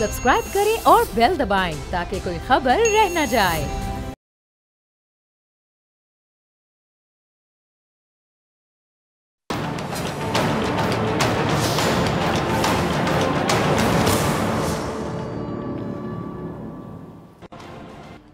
Subscribe करें और bell दबाएं ताकि कोई खबर रह न जाए।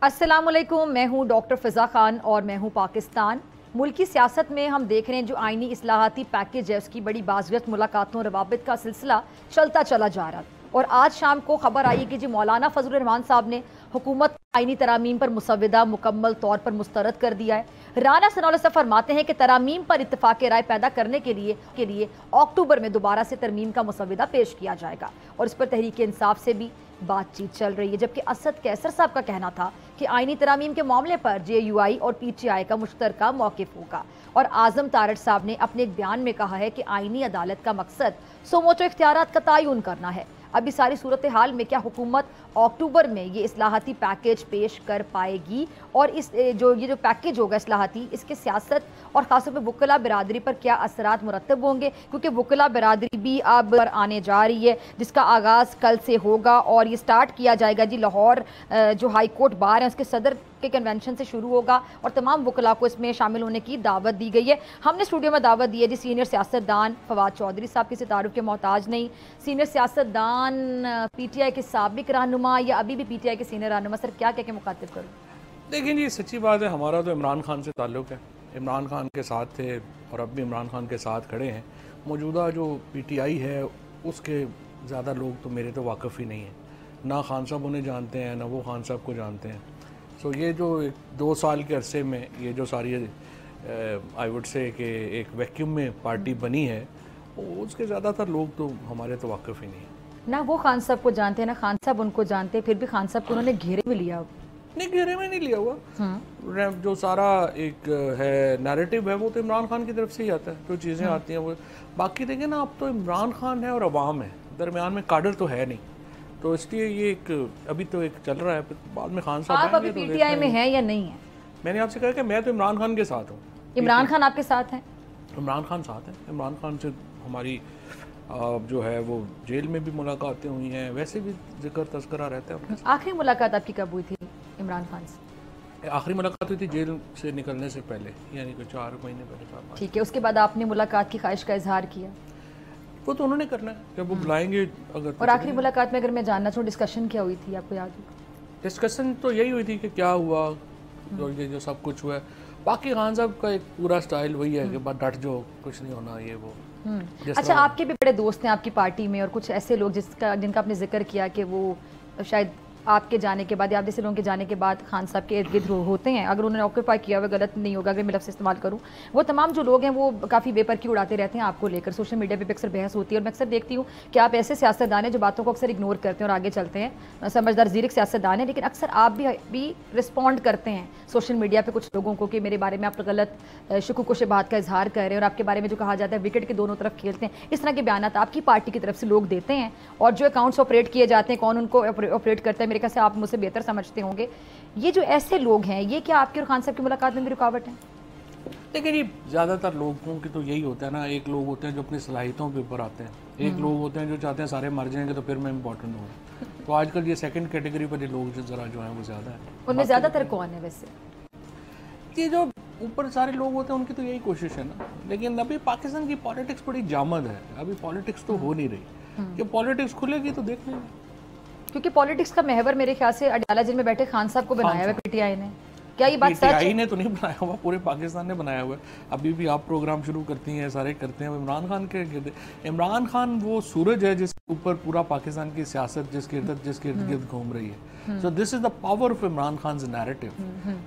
अस्सलामुअलैकुम, मैं हूं डॉक्टर फ़िज़ा खान और मैं हूं पाकिस्तान। मुल्क की सियासत में हम देख रहे हैं जो आइनी इस्लाहाती पैकेज है उसकी बड़ी बाज़ियत मुलाकातों और रवाबित का सिलसिला चलता चला जा रहा है। और आज शाम को खबर आई कि जी मौलाना फजलुर रहमान साहब ने हुकूमत आइनी तरामीम पर मुसविदा मुकम्मल तौर पर मुस्तरद कर दिया है। राना सनाउल्लाह साहब फरमाते हैं कि तरामीम पर इत्तफाक राय पैदा करने के लिए अक्टूबर में दोबारा से तरमीम का मुसविदा पेश किया जाएगा और इस पर तहरीक इंसाफ से भी बातचीत चल रही है। जबकि असद कैसर साहब का कहना था कि आइनी तरामीम के मामले पर JUI और PTI का मुश्तरका मौक़िफ़ होगा। और आज़म तारड़ साहब ने अपने एक बयान में कहा है कि आइनी अदालत का मकसद सोमोचो इख्तियारात का तयन करना है। अभी सारी सूरत हाल में क्या हुकूमत अक्टूबर में ये इस्लाहाती पैकेज पेश कर पाएगी और ये जो पैकेज होगा इस्लाहाती, इसके सियासत और ख़ासतौर पर वकला बिरादरी पर क्या असरात मुरतब होंगे? क्योंकि वकला बिरादरी भी अब आने जा रही है जिसका आगाज़ कल से होगा और ये स्टार्ट किया जाएगा जी लाहौर जो हाई कोर्ट बार है उसके सदर के कन्वेंशन से शुरू होगा और तमाम वकला को इसमें शामिल होने की दावत दी गई है। हमने स्टूडियो में दावत दी है जी सीनियर सियासतदान फवाद चौधरी साहब, किसी तारुफ के मोहताज नहीं, सीनियर सियासतदान PTI के साबिक रहनुमा या अभी भी PTI के सीनियर रहनुमा। सर क्या कह के मुखातिब करूँ? देखिए जी, सच्ची बात है, हमारा तो इमरान खान से ताल्लुक़ है, इमरान खान के साथ थे और अब भी इमरान खान के साथ खड़े हैं। मौजूदा जो PTI है उसके ज़्यादा लोग तो मेरे तो वाकिफ़ ही नहीं है, ना खान साहब उन्हें जानते हैं ना वो खान साहब को जानते हैं। सो ये जो 2 साल के अरसे में ये जो सारी आई वुड से कि एक वैक्यूम में पार्टी बनी है उसके ज़्यादातर लोग तो हमारे तो वाकिफ़ ही नहीं है। ना वो खान साहब को जानते हैं ना खान साहब उनको जानते हैं, फिर भी खान साहब को उन्होंने घेरे में लिया। नहीं, घेरे में नहीं लिया हुआ। जो सारा एक है नैरेटिव है वो तो इमरान खान की तरफ से ही आता है, जो चीज़ें आती हैं वो। बाकी देखें ना, अब तो इमरान खान है और अवाम है, दरमियान में काडर तो है नहीं, तो इसलिए ये एक अभी तो एक चल रहा है। बाद में खान साहब आप अभी PTI में हैं या नहीं है? मैंने आपसे कहा कि मैं तो इमरान खान के साथ हूँ। इमरान खान आपके साथ हैं? इमरान खान साथ हैं। इमरान खान से हमारी जो है वो जेल में भी मुलाकातें हुई हैं, वैसे भी जिक्र तस्करा रहता है। आखिरी मुलाकात आपकी कब हुई थी इमरान खान से? आखिरी मुलाकात हुई थी जेल से निकलने से पहले, यानी कि 4 महीने पहले। ठीक है, उसके बाद आपने मुलाकात की ख्वाहिश का इजहार किया? वो तो उन्होंने करना है जब वो बुलाएंगे। अगर और आखिरी मुलाकात में अगर मैं जानना चाहूँ डिस्कशन क्या हुई थी, आपको याद हो? डिस्कशन तो यही हुई थी कि क्या हुआ और ये जो सब कुछ हुआ है। बाकी खान साहब का एक पूरा स्टाइल वही है कि बस डट जो, कुछ नहीं होना ये वो। अच्छा, आपके भी बड़े दोस्त हैं आपकी पार्टी में और कुछ ऐसे लोग जिनका आपने जिक्र किया कि वो शायद आपके जाने के बाद या आप जैसे लोगों के जाने के बाद खान साहब के इर्द गिर्द होते हैं, अगर उन्होंने ऑक्यूपाई किया हुआ, गलत नहीं होगा अगर मैं लफ्ज़ इस्तेमाल करूँ, वो तमाम जो लोग हैं वो काफ़ी बेपरखी उड़ाते रहते हैं आपको लेकर। सोशल मीडिया पे अक्सर बहस होती है और मैं अक्सर देखती हूँ कि आप ऐसे सियासतदान हैं जो बातों को अक्सर इग्नोर करते हैं और आगे चलते हैं, समझदार ज़ीरक सियासतदान है, लेकिन अक्सर आप भी रिस्पॉन्ड करते हैं सोशल मीडिया पर कुछ लोगों को कि मेरे बारे में आप गलत शुकूक व शुबहात का इजहार कर रहे हैं और आपके बारे में जो कहा जाता है विकेट के दोनों तरफ खेलते हैं, इस तरह के बयान आपकी पार्टी की तरफ से लोग देते हैं। और जो अकाउंट्स ऑपरेट किए जाते हैं, कौन उनको ऑपरेट करता है, मेरे ख्याल से आप मुझसे बेहतर समझते होंगे। ये जो ऐसे लोग हैं, ये क्या आपके और खान साहब की मुलाकात में भी रुकावट है? देखिए जी, ज़्यादातर लोगों की तो यही होता है ना, एक लोग होते हैं जो अपनी सलाहियतों के ऊपर आते हैं, एक लोग होते हैं जो चाहते हैं सारे मर जाएंगे तो फिर मैं इंपॉर्टेंट हूँ। तो आजकल ये सेकंड कैटेगरी पर ये लोग ज़रा जो हैं वो ज़्यादा है। उनमें ज़्यादातर कौन है वैसे? ये जो ऊपर सारे लोग होते हैं उनकी तो यही कोशिश है ना, लेकिन अभी पाकिस्तान की पॉलिटिक्स बड़ी जामद है, अभी पॉलिटिक्स तो हो नहीं रही। जब पॉलिटिक्स खुलेगी तो देख लेंगे, क्योंकि पॉलिटिक्स का महवर मेरे ख्याल से अडयाला जेल में बैठे खान साहब को बनाया हुआ PTI ने। क्या ये बात सच है? PTI ने तो नहीं बनाया हुआ, पूरे पाकिस्तान ने बनाया हुआ है। अभी भी आप प्रोग्राम शुरू करती हैं, सारे करते हैं, इमरान खान के गिर्द। इमरान खान वो सूरज है जिसके ऊपर पूरा पाकिस्तान की सियासत जिसके इर्द गिर्द घूम रही है। So this is the power of Imran Khan narrative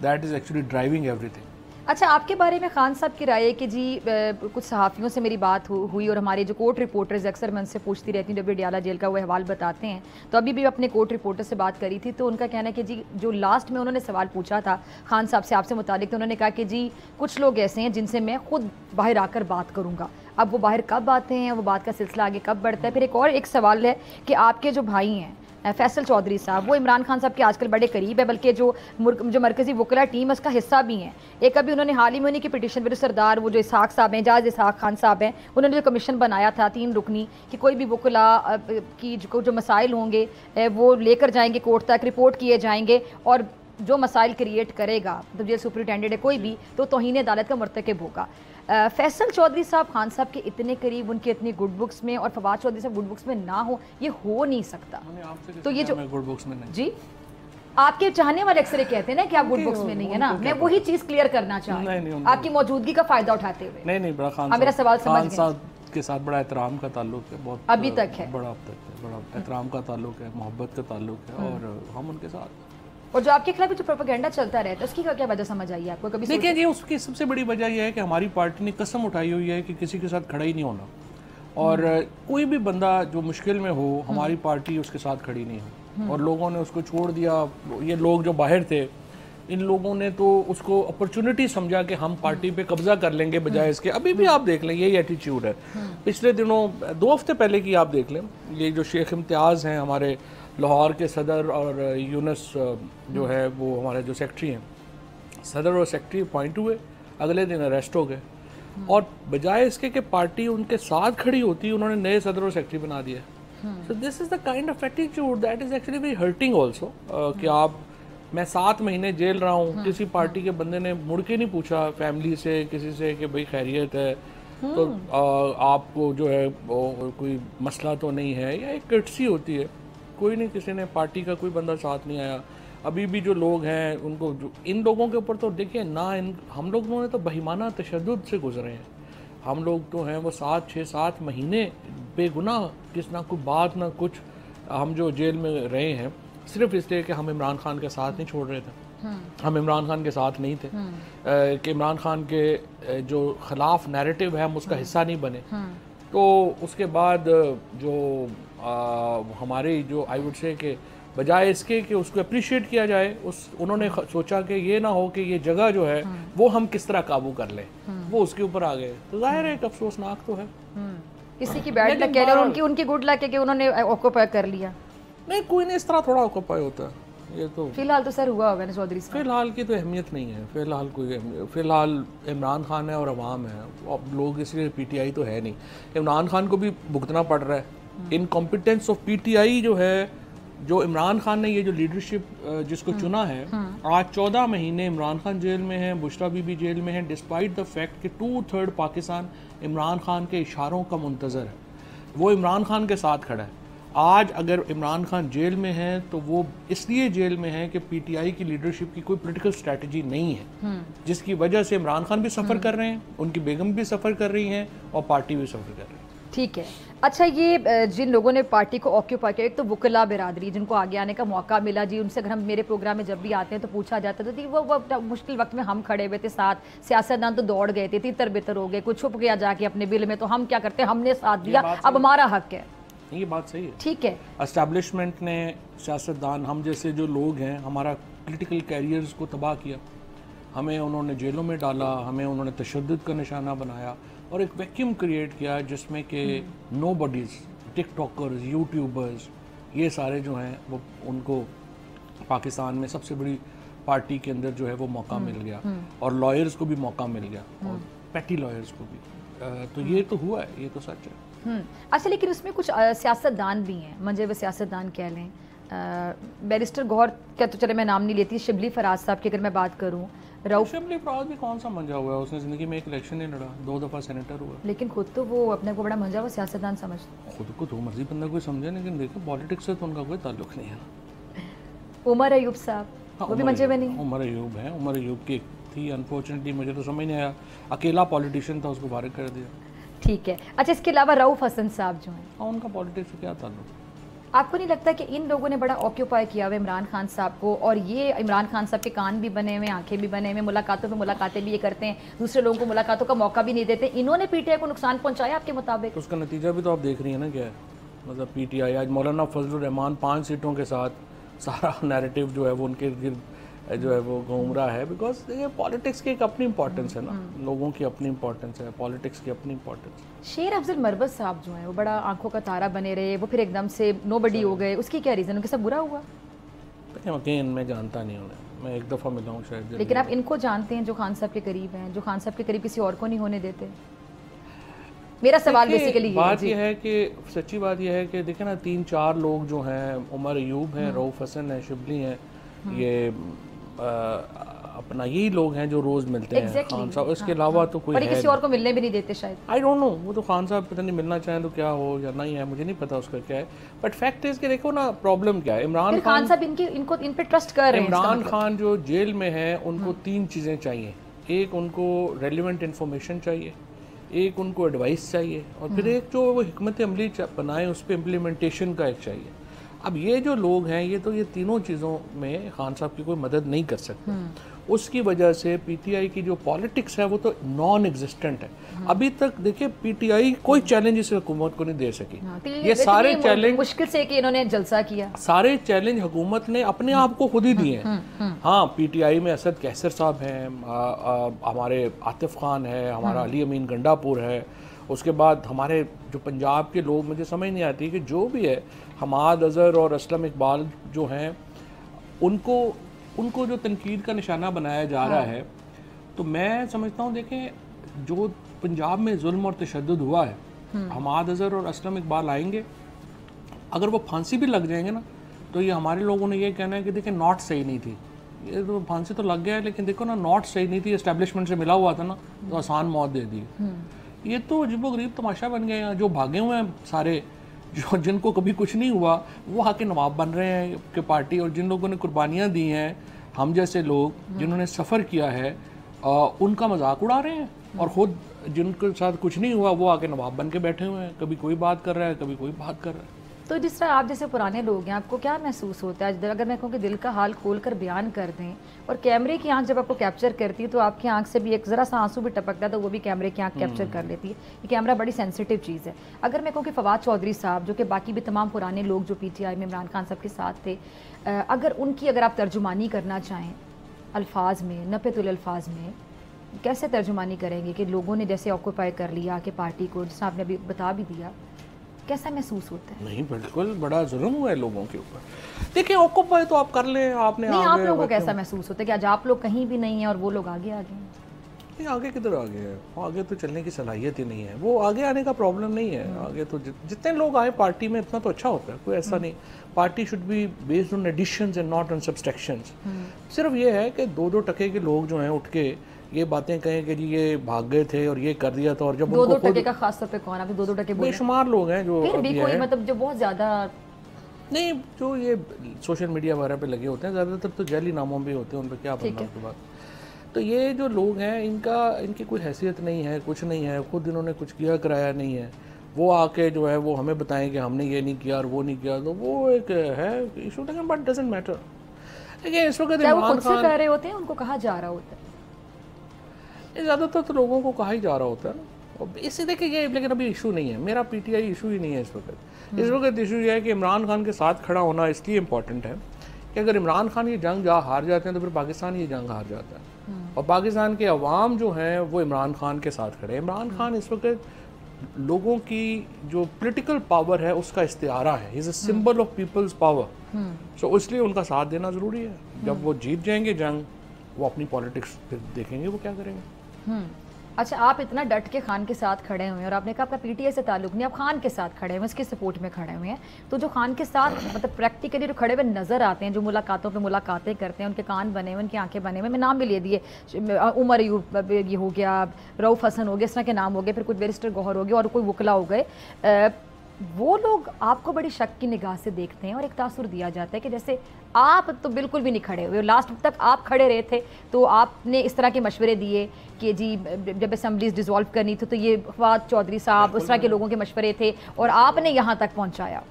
that is actually driving everything. अच्छा, आपके बारे में खान साहब की राय है कि जी कुछ सहाफ़ियों से मेरी बात हुई और हमारे जो कोर्ट रिपोर्टर्स अक्सर मैं उनसे पूछती रहती हूँ जब अडयाला जेल का वो अहवाल बताते हैं, तो अभी भी अपने कोर्ट रिपोर्टर से बात करी थी तो उनका कहना है कि जी जो लास्ट में उन्होंने सवाल पूछा था खान साहब से आपसे मुतालिक, तो उन्होंने कहा कि जी कुछ लोग ऐसे हैं जिनसे मैं खुद बाहर आकर बात करूँगा। अब वो बाहर कब आते हैं, वो बात का सिलसिला आगे कब बढ़ता है? फिर एक और एक सवाल है कि आपके जो भाई हैं फैसल चौधरी साहब, वो इमरान खान साहब के आजकल बड़े करीब है, बल्कि जो मरकज़ी वकला टीम है उसका हिस्सा भी हैं। एक अभी उन्होंने हाल ही में उन्हीं की पिटीशन पर सरदार वो जो इसहाक साहब हैं, जाज इसहाक खान साहब हैं, उन्होंने जो कमीशन बनाया था 3 रुकनी कि कोई भी वकला की जो मसाइल होंगे वो लेकर जाएंगे कोर्ट तक, रिपोर्ट किए जाएंगे और जो मसाइल क्रिएट करेगा तो जेल सुपरिटेंडेंट है कोई भी तो तौहीन अदालत का मर्तकब होगा। फैसल चौधरी साहब खान साहब के इतने करीब, उनके इतनी गुड बुक्स में, और फवाद चौधरी साहब गुड बुक्स में ना हो, ये हो नहीं सकता। तो ये जो गुड बुक्स में नहीं जी, आपके चाहने वाले अक्सर कहते हैं ना कि आप गुड बुक्स में नहीं है ना, मैं वही चीज क्लियर करना चाह रही हूं आपकी मौजूदगी का फायदा उठाते हुए। नहीं बड़ा खान मेरा सवाल समझ गए के साथ बड़ा एहतराम का ताल्लुक है, बहुत अभी तक है, बड़ा एहतराम का ताल्लुक है, मोहब्बत का ताल्लुक है और हम उनके साथ। और जो आपके खिलाफ जो प्रोपेगेंडा चलता रहता है उसकी क्या वजह समझ आई है आपको कभी? देखिए ये उसकी सबसे बड़ी वजह यह है कि हमारी पार्टी ने कसम उठाई हुई है कि किसी के साथ खड़ा ही नहीं होना, और कोई भी बंदा जो मुश्किल में हो हमारी पार्टी उसके साथ खड़ी नहीं हो, और लोगों ने उसको छोड़ दिया। ये लोग जो बाहर थे, इन लोगों ने तो उसको अपॉर्चुनिटी समझा कि हम पार्टी पे कब्जा कर लेंगे, बजाय इसके। अभी भी आप देख लें यही एटीट्यूड है। पिछले दिनों 2 हफ्ते पहले की आप देख लें, ये जो शेख इम्तियाज़ हैं हमारे लाहौर के सदर, और यूनस जो है वो हमारे जो सेक्रेटरी हैं, सदर और सेक्रेटरी अपॉइंट हुए, अगले दिन अरेस्ट हो गए, और बजाय इसके कि पार्टी उनके साथ खड़ी होती उन्होंने नए सदर और सेक्रेटरी बना दिया। So this is the kind of attitude that is actually very hurting also, कि आप, मैं 7 महीने जेल रहा हूँ, किसी पार्टी के बंदे ने मुड़ के नहीं पूछा फैमिली से किसी से कि भाई खैरियत है, तो आपको जो है कोई मसला तो नहीं है, या एक कर्टसी होती है, कोई नहीं, किसी ने पार्टी का कोई बंदा साथ नहीं आया। अभी भी जो लोग हैं उनको, इन लोगों के ऊपर तो देखिए ना, हम लोगों ने तो बहिमाना तशद्दुद से गुजरे हैं। हम लोग तो हैं वो 7 महीने बेगुनाह, किस ना कोई बात ना कुछ, हम जो जेल में रहे हैं सिर्फ इसलिए कि हम इमरान खान के साथ नहीं छोड़ रहे थे, हम इमरान खान के साथ नहीं थे, कि इमरान खान के जो खिलाफ नैरेटिव है हम उसका हिस्सा नहीं बने। तो उसके बाद जो हमारी जो आई वुड से कि बजाय इसके कि उसको अप्रिशिएट किया जाए, उन्होंने सोचा कि ये ना हो कि ये जगह जो है वो हम किस तरह काबू कर लें, वो उसके ऊपर आ गए। तो जाहिर है एक अफसोसनाक तो है। किसी की बैड लक कह लो, उनकी गुड लक है कि उन्होंने ऑक्यूपाई कर लिया। नहीं, कोई नहीं इस तरह थोड़ा ऑक्यूपाई होता है, ये तो फिलहाल तो सर हुआ होगा ना चौधरी साहब। फिलहाल की तो अहमियत नहीं है, फिलहाल इमरान खान है और अवाम है, अब लोग इसलिए पीटीआई तो है नहीं। इमरान खान को भी भुगतना पड़ रहा है इनकॉम्पिटेंस ऑफ पीटीआई जो है, जो इमरान खान ने ये जो लीडरशिप जिसको चुना है। आज 14 महीने इमरान खान जेल में है, बुशरा बीबी जेल में है, डिस्पाइट द फैक्ट कि 2/3 पाकिस्तान इमरान खान के इशारों का मुंतज़र है, वो इमरान खान के साथ खड़ा है। आज अगर इमरान खान जेल में है तो वो इसलिए जेल में है कि पीटीआई की लीडरशिप की कोई पॉलिटिकल स्ट्रेटजी नहीं है, जिसकी वजह से इमरान खान भी सफ़र कर रहे हैं, उनकी बेगम भी सफ़र कर रही हैं और पार्टी भी सफ़र कर रही है। ठीक है, अच्छा ये जिन लोगों ने पार्टी को ऑक्यूपाई किया, एक तो वकला बिरादरी जिनको आगे आने का मौका मिला जी, उनसे अगर हम मेरे प्रोग्राम में जब भी आते हैं तो पूछा जाता है तो वो मुश्किल वक्त में हम खड़े हुए थे साथ, सियासतदान तो दौड़ गए थे, तितर बितर हो गए, कुछ छुप गया जाके अपने बिल में, तो हम क्या करते हैं, हमने साथ दिया, अब हमारा हक है। ये बात सही है, ठीक है। एस्टैब्लिशमेंट ने, सियासतदान, हम जैसे जो लोग हैं, हमारा पॉलिटिकल कैरियर्स को तबाह किया, हमें उन्होंने जेलों में डाला, हमें उन्होंने तशद्दुद का निशाना बनाया और एक वैक्यूम क्रिएट किया जिसमें कि नोबडीज़, टिकटॉकर्स, यूट्यूबर्स, ये सारे जो हैं वो, उनको पाकिस्तान में सबसे बड़ी पार्टी के अंदर जो है वो मौका मिल गया, और लॉयर्स को भी मौका मिल गया, और पैटी लॉयर्स को भी। तो ये तो हुआ है, ये तो सच है। अच्छा, लेकिन उसमें कुछ सियासतदान भी हैं, मंजे व सियासतदान कह लें, बैरिस्टर गौहर क्या, तो चले मैं नाम नहीं लेती, शिबली फराज साहब की अगर मैं बात करूं, शिबली फराज भी कौन सा मंजा हुआ है, उसने ज़िंदगी में एक इलेक्शन नहीं लड़ा, 2 दफ़ा सेनेटर हुआ, लेकिन खुद तो वो अपने को बड़ा मंजा व सियासतदान समझते। खुद को तो मर्जी बंदा कोई समझे, लेकिन देखो पॉलिटिक्स से तो उनका कोई ताल्लुक नहीं है। उमर अयूब साहब, वो भी मंजे में नहीं। उमर अयूब है, उमर अयूब की थी, अनफॉर्चुनेटली मुझे तो समझ नहीं आया, अकेला पॉलिटिशियन था, उसको फारिग कर दिया। ठीक है, अच्छा इसके अलावा रऊफ हसन साहब जो हैं, उनका पॉलिटिक्स से क्या ताल्लुक? आपको नहीं लगता कि इन लोगों ने बड़ा ऑक्यूपाई किया हुआ इमरान खान साहब को, और ये इमरान खान साहब के कान भी बने हुए, आंखें भी बने हुए, मुलाकातों पे मुलाकातें भी ये करते हैं, दूसरे लोगों को मुलाकातों का मौका भी नहीं देते, इन्होंने पीटीआई को नुकसान पहुंचाया आपके मुताबिक? उसका नतीजा भी तो आप देख रही है ना क्या है, मतलब पीटीआई आज मौलाना फजलुर रहमान 5 सीटों के साथ सारा नैरेटिव जो है वो उनके गिर्द जो है वो घूम रहा है। बिकॉज देखिए पॉलिटिक्स की एक अपनी इंपॉर्टेंस है ना, लोगों की अपनी इंपॉर्टेंस है, पॉलिटिक्स की अपनी इंपॉर्टेंस। शेर अफजल मरवत साहब जो हैं वो बड़ा आंखों का तारा बने रहे, वो फिर एकदम से नोबडी हो गए, उसकी क्या रीज़न, उनके साथ बुरा हुआ? अगेन मैं जानता नहीं उन्हें, मैं एक दफ़ा मिला हूँ शायद। लेकिन आप इनको जानते हैं जो खान साहब के करीब हैं, जो खान साहब के करीब किसी और को नहीं होने देते। मेरा सवाल बेसिकली बात यह है कि सच्ची बात यह है कि देखें ना, 3-4 लोग जो हैं, उमर अयूब हैं, रऊफ हसन है, शिबली हैं, ये अपना यही लोग हैं जो रोज़ मिलते हैं खान साहब, इसके अलावा तो कोई किसी और को मिलने भी नहीं देते शायद। आई डोंट नो, वो तो खान साहब पता नहीं मिलना चाहें तो क्या हो या नहीं है, मुझे नहीं पता उसका क्या है। बट फैक्ट इज कि देखो ना प्रॉब्लम क्या है, इमरान खान साहब इनको इन पे ट्रस्ट कर रहे हैं। इमरान खान जो जेल में है उनको 3 चीज़ें चाहिए, एक उनको रेलिवेंट इन्फॉर्मेशन चाहिए, एक उनको एडवाइस चाहिए, और फिर एक जो वो हिकमत अमली बनाए उस पर इम्प्लीमेंटेशन का एक चाहिए। अब ये जो लोग हैं ये तीनों चीज़ों में खान साहब की कोई मदद नहीं कर सकते। उसकी वजह से पीटीआई की जो पॉलिटिक्स है वो तो नॉन एग्जिस्टेंट है। अभी तक देखिए पीटीआई कोई चैलेंज इस हुकूमत को नहीं दे सकी। ये सारे चैलेंज मुश्किल से कि इन्होंने जलसा किया, सारे चैलेंज हुकूमत ने अपने आप को खुद ही दिए हैं। हाँ, पीटीआई में असद कैसर साहब हैं, हमारे आतिफ खान है, हमारा अली अमीन गंडापुर है, उसके बाद हमारे जो पंजाब के लोग, मुझे समझ नहीं आती कि जो भी है, हमाद अज़हर और असलम इकबाल जो हैं, उनको जो तनकीद का निशाना बनाया जा रहा है, तो मैं समझता हूँ देखें जो पंजाब में जुल्म और तशद्दुद हुआ है, हमाद अज़हर और असलम इकबाल आएंगे, अगर वो फांसी भी लग जाएंगे ना, तो ये हमारे लोगों ने ये कहना है कि देखें नॉट सही नहीं थी, ये तो फांसी तो लग गया है लेकिन देखो ना नॉट सही नहीं थी, एस्टेब्लिशमेंट से मिला हुआ था ना, तो आसान मौत दे दी। ये तो अजीबोगरीब तमाशा बन गए हैं। जो भागे हुए हैं सारे, जो जिनको कभी कुछ नहीं हुआ, वो आके नवाब बन रहे हैं कि पार्टी, और जिन लोगों ने कुर्बानियाँ दी हैं, हम जैसे लोग जिन्होंने सफ़र किया है, उनका मजाक उड़ा रहे हैं, और ख़ुद जिनके साथ कुछ नहीं हुआ वो आके नवाब बन के बैठे हुए हैं। कभी कोई बात कर रहा है, कभी कोई बात कर रहा है। तो जिस तरह आप जैसे पुराने लोग हैं, आपको क्या महसूस होता है अगर मैं कहूँ कि दिल का हाल खोल कर बयान कर दें, और कैमरे की आंख जब आपको कैप्चर करती है तो आपकी आंख से भी एक ज़रा सा आंसू भी टपकता है, तो वो भी कैमरे की आंख कैप्चर कर लेती है। ये कैमरा बड़ी सेंसिटिव चीज़ है। अगर मैं कहूँ कि फवाद चौधरी साहब, जो कि बाकी भी तमाम पुराने लोग जो पीटीआई में इमरान खान साहब के साथ थे, अगर आप तर्जुमानी करना चाहें अल्फाज में, नफ़ेतुल अल्फाज में, कैसे तर्जुमानी करेंगे कि लोगों ने जैसे ऑक्यूपाई कर लिया कि पार्टी को, जिसने आपने अभी बता भी दिया, कैसा महसूस होता है? नहीं, बिल्कुल बड़ा जुल्म हुआ है लोगों के ऊपर। देखिए ऑक्यूपाई तो आप कर लें, आपने नहीं, आप लोगों को कैसा महसूस होता है कि आज आप लोग कहीं भी नहीं है और वो लोग आगे आ गए हैं? नहीं, आगे किधर आगे है, आगे तो चलने की सलाहियत ही नहीं है। वो आगे आने का प्रॉब्लम नहीं है, आगे तो जितने लोग आए पार्टी में इतना तो अच्छा होता है, कोई ऐसा नहीं। Party should be based on additions and not on subtractions. सिर्फ ये है कि 2-2 टके के लोग जो हैं उठ के ये बातें कहें कि जी ये भाग गए थे और ये कर दिया था, और जब 2-2 टके का खास तौर पे कौन, आपने 2-2 टके बोले? बेशुमार लोग हैं जो फिर भी कोई मतलब जो बहुत ज़्यादा नहीं, जो ये सोशल मीडिया वगैरह पे लगे होते हैं, ज़्यादातर तो जाली नामों पे होते हैं, उन पर क्या बनना उसके बाद। तो ये जो लोग हैं इनकी कोई हैसियत नहीं है, कुछ नहीं है, खुद इन्होंने कुछ किया कराया नहीं है, वो आके जो है वो हमें बताएं कि हमने ये नहीं किया और वो नहीं किया, तो वो एक है इशू, लेकिन बट डजंट मैटर। देखिए इस वक्त इमरान खान कह रहे होते हैं, उनको कहा जा रहा होता है, ज़्यादातर तो लोगों को कहा ही जा रहा होता है ना। इससे देखिए ये, लेकिन अभी इशू नहीं है, मेरा पीटीआई इशू ही नहीं है इस वक्त। इस वक्त इशू ये है कि इमरान खान के साथ खड़ा होना इसलिए इम्पोर्टेंट है कि अगर इमरान खान ये जंग हार जाते हैं तो फिर पाकिस्तान ये जंग हार जाता है, और पाकिस्तान के अवाम जो हैं वो इमरान खान के साथ खड़े हैं। इमरान खान इस वक्त लोगों की जो पॉलिटिकल पावर है उसका इस्तिआरा है, is a symbol of people's power. So इसलिए उनका साथ देना ज़रूरी है। जब वो जीत जाएंगे जंग, वो अपनी पॉलिटिक्स फिर देखेंगे वो क्या करेंगे। अच्छा, आप इतना डट के खान के साथ खड़े हुए हैं और आपने कहा आपका पीटीआई से ताल्लुक नहीं, आप खान के साथ खड़े हुए हैं, उसके सपोर्ट में खड़े हुए हैं, तो जो खान के साथ मतलब प्रैक्टिकली जो खड़े हुए नज़र आते हैं, जो मुलाकातों पे मुलाकातें करते हैं, उनके कान बने हुए, उनकी आंखें बने हुए, मैं नाम भी ले दिए, उमर अयूब ये हो गया, रऊफ हसन हो गया, इस तरह के नाम हो गए, फिर कुछ बैरिस्टर गौहर हो गए और कोई वकला हो गए, वो लोग आपको बड़ी शक की निगाह से देखते हैं और एक तासुर दिया जाता है कि जैसे आप तो बिल्कुल भी नहीं खड़े हुए, लास्ट तक आप खड़े रहे थे तो आपने इस तरह के मशवरे दिए कि जी जब असेंबलीज डिसॉल्व करनी थी तो ये फवाद चौधरी साहब उस तरह के लोगों के मशवरे थे और आपने यहाँ तक पहुँचाया।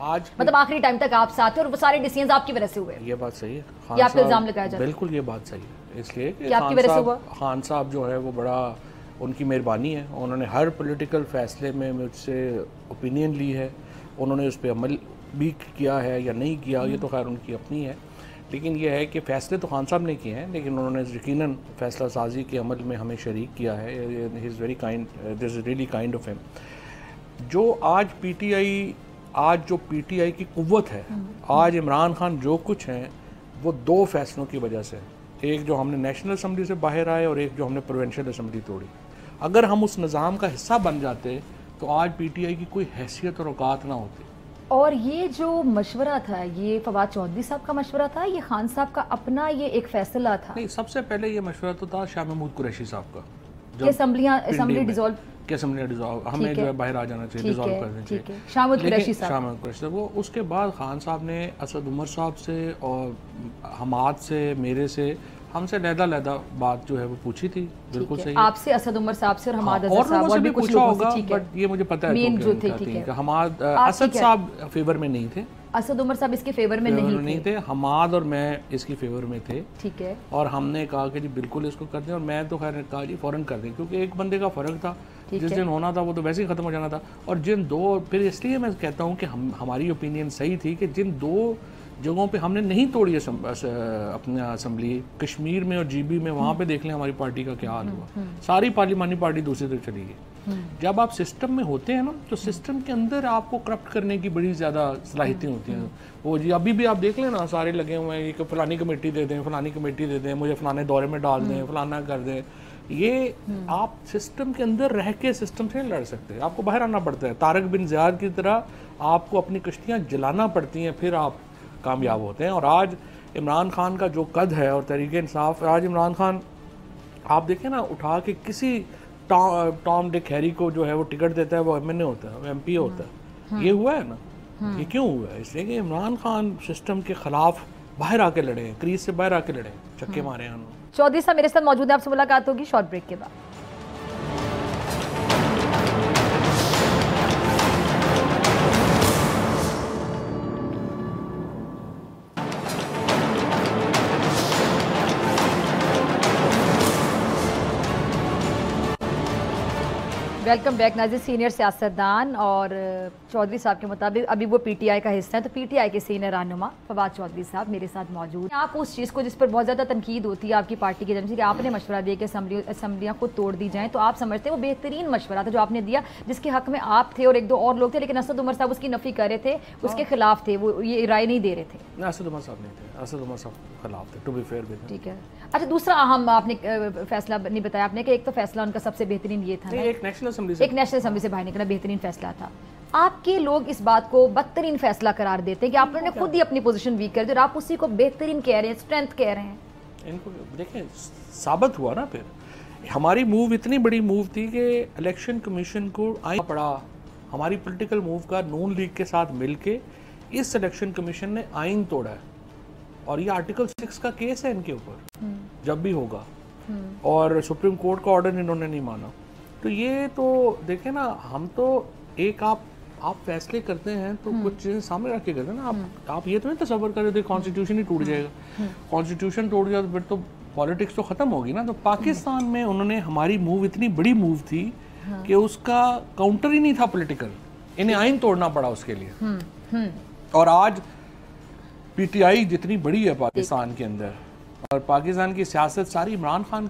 आज मतलब आखिरी टाइम तक आप साथ थे और वो सारे डिसीजंस आपकी वजह से हुए। ये बात सही है, ये आप पे इल्जाम लगाया जाता है। बिल्कुल ये बात सही है, इसलिए कि आपकी वजह से हुआ। खान साहब जो है वो बड़ा, उनकी मेहरबानी है, उन्होंने हर पॉलिटिकल फैसले में मुझसे ओपिनियन ली है, उन्होंने उस पर अमल भी किया है या नहीं किया, ये तो खैर उनकी अपनी है, लेकिन ये है कि फ़ैसले तो खान साहब ने किए हैं, लेकिन उन्होंने यकीनन फ़ैसला साजी के अमल में हमें शरीक किया है। He is very kind, this is really kind of him. जो आज जो पीटीआई की कुव्वत है, आज इमरान खान जो कुछ हैं वो 2 फैसलों की वजह से, एक जो हमने नेशनल असम्बली से बाहर आए और एक जो हमने प्रोविंशियल असम्बली तोड़ी। अगर हम उस निज़ाम का हिस्सा बन जाते तो आज पीटीआई की कोई हैसियत और औकात ना होती। और ये जो मशवरा था, ये फवाद चौधरी साहब का मशवरा था, ये खान साहब का अपना ये एक फैसला था? नहीं, सबसे पहले ये मशवरा तो था शाह महमूद कुरैशी साहब का, कि असम्बली डिसॉल्व, कि असम्बली डिसॉल्व, हमें जो है बाहर आ जाना चाहिए, डिसॉल्व कर देना चाहिए। शाह महमूद कुरैशी साहब वो, उसके बाद खान साहब ने असद उमर साहब से और हमाद से, मेरे से, हमसे लहदा बात जो है वो पूछी थी। बिल्कुल सही, आपसे, असद उमर साहब से और हमाद और लोगों से भी पूछा होगा, बट ये मुझे पता है तो हमाद, असद साहब फेवर में नहीं थे, असद उमर साहब इसके फेवर में नहीं थे, हमाद और मैं इसकी फेवर में थे। ठीक है। और हमने कहा कि जी बिल्कुल इसको कर दें, और मैं तो खैर कहा जी फ़ौरन कर दें, क्योंकि एक बंदे का फ़र्क था, जिस दिन होना था वो तो वैसे ही ख़त्म हो जाना था। और जिन 2, फिर इसलिए मैं कहता हूँ कि हमारी ओपिनियन सही थी कि जिन 2 जगहों पे हमने नहीं तोड़ी अपनी असम्बली, कश्मीर में और जीबी में, वहाँ पे देख लें हमारी पार्टी का क्या हाल हुआ। सारी पार्लिमानी पार्टी दूसरी तरफ चली गई। जब आप सिस्टम में होते हैं ना, तो सिस्टम के अंदर आपको करप्ट करने की बड़ी ज़्यादा सलाहियतें होती हैं। वो जी अभी भी आप देख लें ना, सारे लगे हुए हैं कि फलानी कमेटी दे दें, फलानी कमेटी दे दें, मुझे फलाने दौरे में डाल दें, फलाना कर दें। ये आप सिस्टम के अंदर रह के सिस्टम से नहीं लड़ सकते, आपको बाहर आना पड़ता है। तारक बिन ज़ियाद की तरह आपको अपनी कश्तियाँ जलाना पड़ती हैं, फिर आप कामयाब होते हैं। और आज इमरान खान का जो कद है और तरीके इंसाफ, आज इमरान खान आप देखें ना, उठा के किसी टॉम डिक हैरी को जो है वो टिकट देता है, वो एमएनए होता है, वो एमपी होता है। ये हुआ है ना, ये क्यों हुआ है? इसलिए कि इमरान खान सिस्टम के खिलाफ बाहर आके लड़े हैं, क्रीज से बाहर आके लड़े, छक्के मारे हैं उन्होंने। चौधरी साहब मेरे साथ मौजूद है, आपसे मुलाकात होगी शॉर्ट ब्रेक के बाद। Welcome back Nazir. सीनियर सियासतदान और चौधरी साहब के मुताबिक अभी वो पीटीआई का हिस्सा है, तो पीटीआई के सीनियर रहनुमा फवाद चौधरी साहब मेरे साथ मौजूद हैं। आप उस चीज़ को जिस पर बहुत ज़्यादा तनकीद होती है आपकी पार्टी की जानब से कि आपने मशवरा दिया कि असम्बलियाँ खुद तोड़ दी जाएँ, तो आप समझते हैं वो बेहतरीन मशवरा था जो आपने दिया, जिसके हक में आप थे और 1-2 और लोग थे, लेकिन असद उमर साहब उसकी नफ़ी कर रहे थे, उसके खिलाफ थे, वो ये राय नहीं दे रहे थे। असद उमर साहब नहीं थे, असद उमर साहब खिलाफ थे, टू बी फेयर भी। ठीक है। अच्छा, दूसरा अहम आपने फैसला नहीं बताया आपने कि एक तो फैसला उनका सबसे बेहतरीन ये था, एक नेशनल असम्बली से बाहर निकलना बेहतरीन फैसला था। आपके लोग इस बात को बदतरीन फैसला करार देते हैं कि आपने खुद ही अपनी पोजीशन वीक कर दी और आप उसी को बेहतरीन कह रहे हैं, स्ट्रेंथ कह रहे हैं। इनको देखें, साबित हुआ ना, फिर हमारी मूव इतनी बड़ी मूव थी कि इलेक्शन कमीशन को आईन पड़ा, हमारी पॉलिटिकल मूव का नून लीग के साथ मिलके इस इलेक्शन कमीशन ने आइन तोड़ा है, और ये आर्टिकल 6 का केस है इनके ऊपर जब भी होगा, और सुप्रीम कोर्ट का ऑर्डर इन्होंने नहीं माना। तो ये तो देखें ना, हम तो एक आप फैसले करते हैं तो कुछ चीज़ें सामने रख के करते हैं ना। आप ये तो नहीं तसव्वुर कर रहे थे कॉन्स्टिट्यूशन ही टूट जाएगा, कॉन्स्टिट्यूशन टूट जाए तो फिर तो पॉलिटिक्स तो ख़त्म होगी ना। तो पाकिस्तान में उन्होंने, हमारी मूव इतनी बड़ी मूव थी कि उसका काउंटर ही नहीं था पॉलिटिकल, इन्हें आइन तोड़ना पड़ा उसके लिए। और आज पीटीआई जितनी बड़ी है पाकिस्तान के अंदर, और पाकिस्तान की सियासत सारी Imran Khan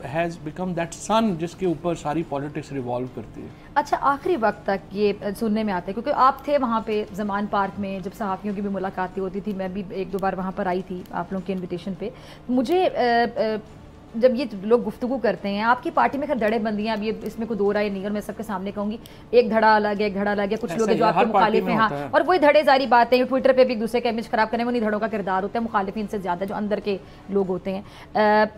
has become that sun जिसके ऊपर सारी पॉलिटिक्स रिवॉल्व करती है। अच्छा, आखिरी वक्त तक ये सुनने में आता है, क्योंकि आप थे वहाँ पे ज़मान पार्क में जब सहाफ़ियों की भी मुलाकातें होती थी, मैं भी 1-2 बार वहाँ पर आई थी आप लोगों के इन्विटेशन पे। मुझे जब ये लोग गुफ्तगू करते हैं, आपकी पार्टी में खैर धड़े बंदियाँ, अब ये इसमें कोई दो राय नहीं, और मैं सबके सामने कहूँगी एक धड़ा अलग है, एक धड़ा अलग है, कुछ लोग जो आपके मुखालिफ हैं, हाँ, और वही धड़े जारी बातें हैं, ट्विटर पे भी एक दूसरे का इमेज खराब करने में उन्हीं धड़ों का किरदार होता है, मुखालिफिन से ज़्यादा जो अंदर के लोग होते हैं।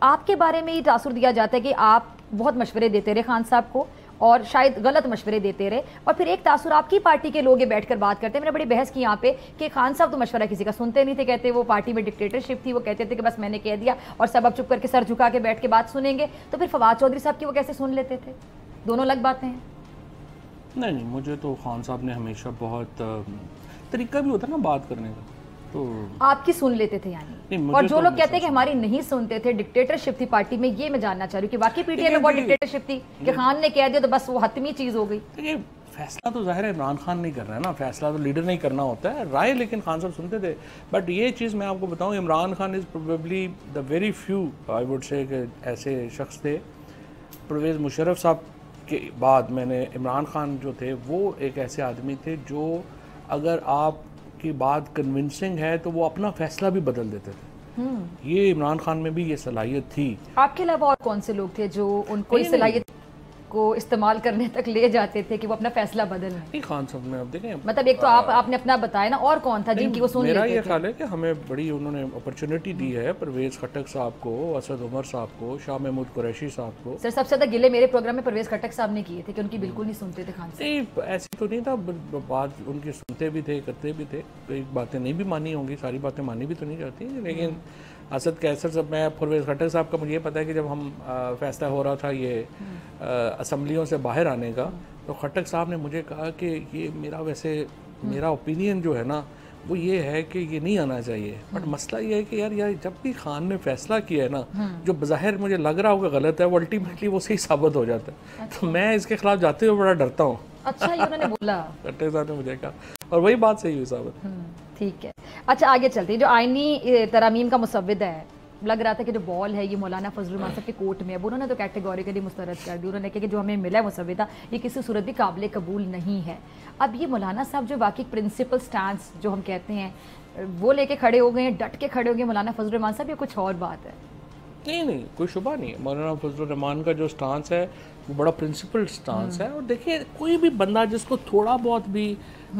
आपके बारे में ये तासुर दिया जाता है कि आप बहुत मशवरे देते रहे खान साहब को, और शायद गलत मशवरे देते रहे, और फिर एक तासुर आपकी पार्टी के लोग ये बैठकर बात करते हैं। मैंने बड़ी बहस की यहाँ पे कि खान साहब तो मशवरा किसी का सुनते नहीं थे, कहते वो पार्टी में डिक्टेटरशिप थी, वो कहते थे कि बस मैंने कह दिया और सब अब चुप करके सर झुका के बैठ के बात सुनेंगे। तो फिर फवाद चौधरी साहब की वो कैसे सुन लेते थे? दोनों अलग बातें हैं। नहीं, मुझे तो खान साहब ने हमेशा बहुत तरीका भी होता है ना बात करने का, तो आपकी सुन लेते थे यानी। और जो लोग कहते हैं कि हमारी नहीं सुनते थे, डिक्टेटरशिप थी पार्टी में, ये मैं जानना चाह रही हूँ कि वाकई पीटीआई में बहुत डिक्टेटरशिप थी कि खान ने कह दिया तो बस वो हतमी चीज हो गई? फैसला तो ज़ाहिर है इमरान खान नहीं कर रहा है ना, फैसला तो लीडर नहीं करना होता है, राय लेकिन खान साहब सुनते थे। बट ये चीज़ मैं आपको बताऊं, Imran Khan is probably the very few I would say ऐसे शख्स थे, परवेज़ मुशर्रफ साहब के बाद मैंने इमरान खान जो थे वो एक ऐसे आदमी थे जो अगर आपकी बात कन्विंसिंग है तो वो अपना फैसला भी बदल देते थे। ये इमरान खान में भी ये सलाहियत थी। आपके अलावा और कौन से लोग थे जो उनको इस सलाहियत को इस्तेमाल करने तक ले जाते थे कि वो अपना फैसला बदल लें? नहीं, खान साहब में अब देखें, मतलब एक तो आपने अपना बताया ना, और कौन था जिनकी वो सुन लेते थे? मेरा ये ख्याल है कि हमें बड़ी उन्होंने अपॉर्चुनिटी दी है, परवेज़ खट्टक साहब को, असद उमर साहब को, शाह महमूद कुरैशी साहब को। सर सबसे ज़्यादा गिले मेरे प्रोग्राम में परवेज़ खट्टक साहब ने किए थे कि उनकी बिल्कुल नहीं सुनते थे खान साहब। नहीं, ऐसी तो नहीं था, बात उनकी सुनते भी थे, करते भी थे, कई बातें नहीं भी मानी होंगी, सारी बातें मानी भी तो नहीं जाती, लेकिन असद कैसर साहब, मैं परवेज़ खट्टक साहब का मुझे ये पता है कि जब हम फैसला हो रहा था ये असम्बलियों से बाहर आने का, तो खट्टक साहब ने मुझे कहा कि ये मेरा ओपिनियन जो है ना वो ये है कि ये नहीं आना चाहिए, बट मसला ये है कि यार जब भी खान ने फैसला किया है ना, जो बज़ाहिर मुझे लग रहा होगा गलत है, वो अल्टीमेटली वो सही साबित हो जाता है। अच्छा। तो मैं इसके खिलाफ जाते हुए बड़ा डरता हूँ। अच्छा, ये उन्होंने बोला? खट्टक साहब ने मुझे कहा, और वही बात सही हुई साबित। ठीक है, अच्छा आगे चलते हैं। जो आईनी तरमीम का मुसव्विद है, लग रहा था कि जो बॉल है ये मौलाना फजलुर रहमान साहब के कोर्ट में है, उन्होंने तो कैटेगोरिकली मुस्तरद कर दी। उन्होंने कहा कि जो हमें मिला है मुसव्विदा ये किसी सूरत भी काबिल कबूल नहीं है। अब ये मौलाना साहब जो बाकी प्रिंसिपल स्टांस जो हम कहते हैं वो लेके खड़े हो गए हैं, डट के खड़े हो गए मौलाना फजलुर रहमान साहब, या कुछ और बात है? नहीं, कोई शुबा नहीं है। मौलाना फजलुर रहमान का जो स्टांस है वो बड़ा प्रिंसिपल स्टांस है। और देखिए, कोई भी बंदा जिसको थोड़ा बहुत भी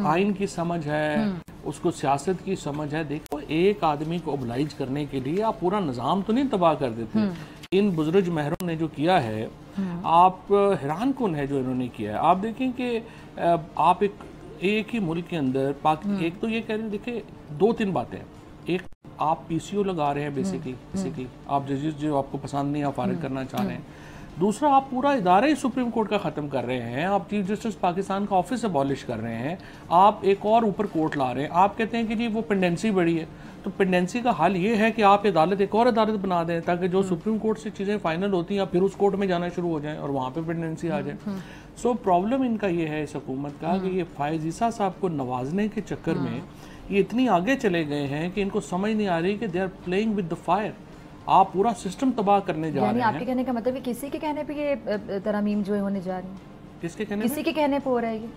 आइन की समझ है, उसको सियासत की समझ है, देखो एक आदमी को ओबलाइज करने के लिए आप पूरा निज़ाम तो नहीं तबाह कर देते। इन बुजुर्ग महरों ने जो किया है, आप हैरान कौन है जो इन्होंने किया है। आप देखें कि आप एक ही मुल्क के अंदर एक तो ये कह रहे हैं, देखिए 2-3 बातें। एक, आप पीसीओ लगा रहे हैं बेसिकली आप जजेस जो आपको पसंद नहीं, आप फारिग करना चाह रहे हैं। दूसरा, आप पूरा इदारा ही सुप्रीम कोर्ट का ख़त्म कर रहे हैं, आप चीफ जस्टिस पाकिस्तान का ऑफिस अबॉलिश कर रहे हैं, आप एक और ऊपर कोर्ट ला रहे हैं। आप कहते हैं कि जी वो पेंडेंसी बड़ी है, तो पेंडेंसी का हल ये है कि आप अदालत एक और अदालत बना दें ताकि जो सुप्रीम कोर्ट से चीज़ें फाइनल होती हैं आप फिर उस कोर्ट में जाना शुरू हो जाएं और वहाँ पे पेंडेंसी आ जाए। सो प्रॉब्लम इनका ये है इस हुकूमत का कि ये फायज़ ईसा साहब को नवाजने के चक्कर में ये इतनी आगे चले गए हैं कि इनको समझ नहीं आ रही कि they are playing with the fire. आप पूरा सिस्टम तबाह करने जा रहे हैं। आपके कहने का मतलब है किसी के कहने पे ये तरमीम जो है होने जा रही है? किसके कहने? किसी के कहने पे हो रहा है ये?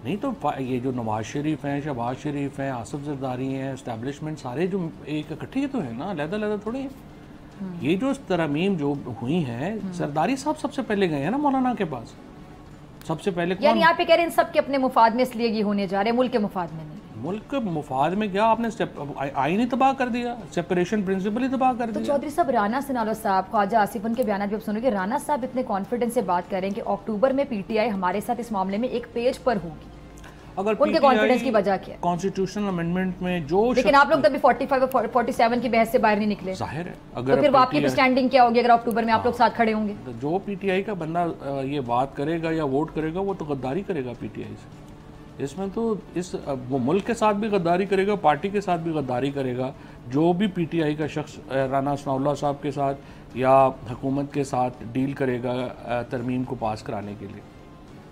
नहीं, तो ये जो नवाज शरीफ हैं, शहबाज शरीफ हैं, आसिफ जरदारी हैं, एस्टैब्लिशमेंट सारे जो एक इकट्ठे तो है ना, अलग-अलग थोड़ी है। ये जो तरमीम जो हुई हैं, जरदारी साहब सबसे पहले गए हैं ना मौलाना के पास, सबसे पहले। यानी आप ये कह रहे हैं इन सब के अपने मुफाद में इसलिए ये होने जा रहे हैं, मुल्क के मुफाद में नहीं? मुल्क के मुफाद में क्या, आपने आईन ही तबाह कर दिया, सेपरेशन प्रिंसिपल ही तबाह कर दिया। तो चौधरी साहब, राना सिनालो साहब, ख्वाजा आसिफ उनके बयान भी आप सुनोगे, राना साहब इतने कॉन्फिडेंस से बात करें कि अक्टूबर में पीटीआई हमारे साथ इस मामले में एक पेज पर होगी। अगर उनके कॉन्फिडेंस की वजह क्या है? कॉन्स्टिट्यूशनल अमेंडमेंट में जो, लेकिन आप लोग तभी 45 और 47 की बहस से बाहर नहीं निकले। जाहिर है, अगर तो फिर आपकी स्टैंडिंग क्या होगी अगर अक्टूबर में आप लोग साथ खड़े होंगे? तो जो पीटीआई का बंदा ये बात करेगा या वोट करेगा वो तो गद्दारी करेगा पीटीआई से। इसमें तो वो मुल्क के साथ भी गद्दारी करेगा, पार्टी के साथ भी गद्दारी करेगा। जो भी पीटीआई का शख्स राना सनाउल्लाह साहब के साथ या हुकूमत के साथ डील करेगा तरमीम को पास कराने के लिए,